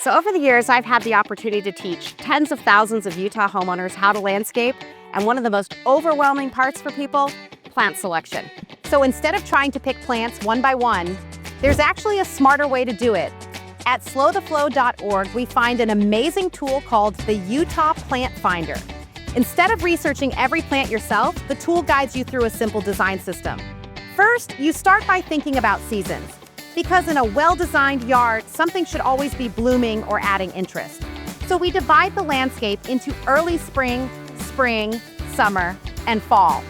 So over the years, I've had the opportunity to teach tens of thousands of Utah homeowners how to landscape. And one of the most overwhelming parts for people, plant selection. So instead of trying to pick plants one by one, there's actually a smarter way to do it. At slowtheflow.org, we find an amazing tool called the Utah Plant Finder. Instead of researching every plant yourself, the tool guides you through a simple design system. First, you start by thinking about seasons. Because in a well-designed yard, something should always be blooming or adding interest. So we divide the landscape into early spring, summer, and fall.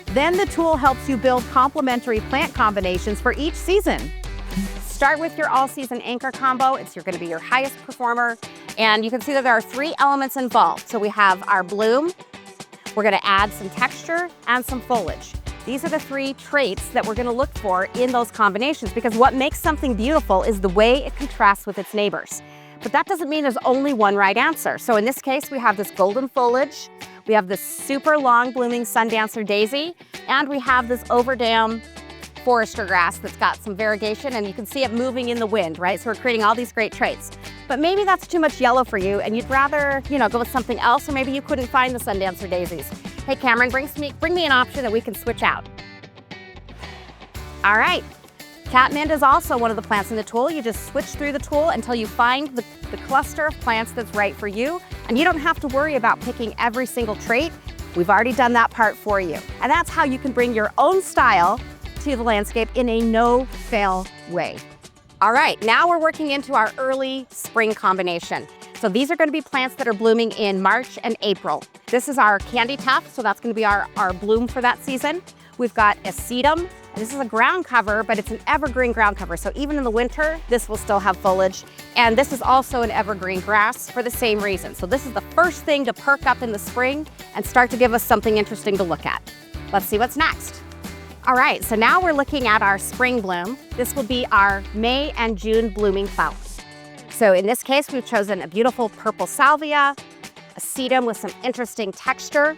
Then the tool helps you build complementary plant combinations for each season. Start with your all-season anchor combo. It's going to be your highest performer. And you can see that there are 3 elements involved. So we have our bloom, we're going to add some texture and some foliage. These are the 3 traits that we're going to look for in those combinations, because what makes something beautiful is the way it contrasts with its neighbors. But that doesn't mean there's only one right answer. So in this case, we have this golden foliage, we have this super long blooming sundancer daisy, and we have this overdam forester grass that's got some variegation, and you can see it moving in the wind, right? So we're creating all these great traits. But maybe that's too much yellow for you and you'd rather, go with something else, or maybe you couldn't find the sundancer daisies. Hey Cameron, bring me an option that we can switch out. All right, catmint is also one of the plants in the tool. You just switch through the tool until you find the cluster of plants that's right for you, and you don't have to worry about picking every single trait. We've already done that part for you. And that's how you can bring your own style to the landscape in a no-fail way. All right, now we're working into our early spring combination. So these are going to be plants that are blooming in March and April. This is our candy tuft, so that's going to be our bloom for that season. We've got a sedum, and this is a ground cover, but it's an evergreen ground cover. So even in the winter, this will still have foliage. And this is also an evergreen grass for the same reason. So this is the first thing to perk up in the spring and start to give us something interesting to look at. Let's see what's next. All right, so now we're looking at our spring bloom. This will be our May and June blooming flowers. So in this case, we've chosen a beautiful purple salvia, a sedum with some interesting texture,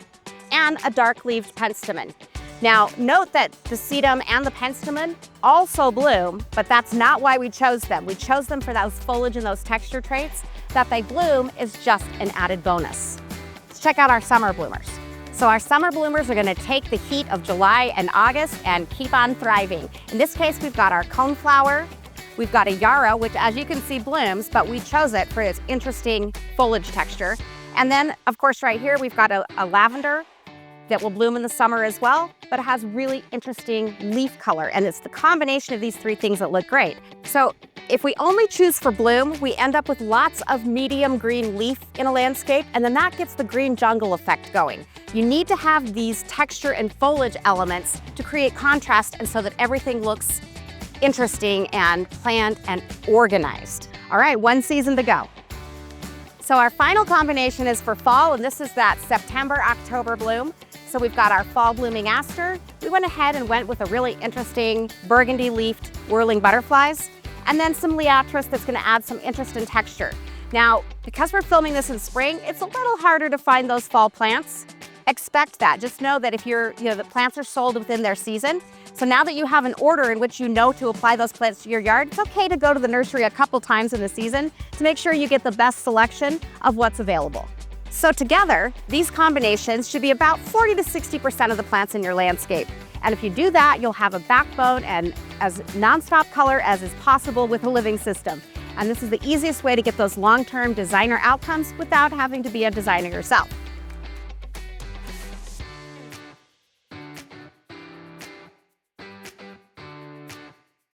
and a dark-leaved penstemon. Now, note that the sedum and the penstemon also bloom, but that's not why we chose them. We chose them for those foliage and those texture traits. That they bloom is just an added bonus. Let's check out our summer bloomers. So our summer bloomers are going to take the heat of July and August and keep on thriving. In this case, we've got our coneflower, we've got a yarrow, which as you can see blooms, but we chose it for its interesting foliage texture. And then, of course, right here, we've got a lavender that will bloom in the summer as well, but it has really interesting leaf color. And it's the combination of these 3 things that look great. So if we only choose for bloom, we end up with lots of medium green leaf in a landscape, and then that gets the green jungle effect going. You need to have these texture and foliage elements to create contrast and so that everything looks interesting and planned and organized. All right, 1 season to go. So our final combination is for fall, and this is that September-October bloom. So we've got our fall blooming aster. We went ahead and went with a really interesting burgundy-leafed whirling butterflies, and then some liatris that's gonna add some interest and texture. Now, because we're filming this in spring, it's a little harder to find those fall plants. Expect that. Just know that if the plants are sold within their season. So now that you have an order in which you know to apply those plants to your yard, it's okay to go to the nursery a couple times in the season to make sure you get the best selection of what's available. So together, these combinations should be about 40 to 60% of the plants in your landscape. And if you do that, you'll have a backbone and as nonstop color as is possible with a living system. And this is the easiest way to get those long-term designer outcomes without having to be a designer yourself.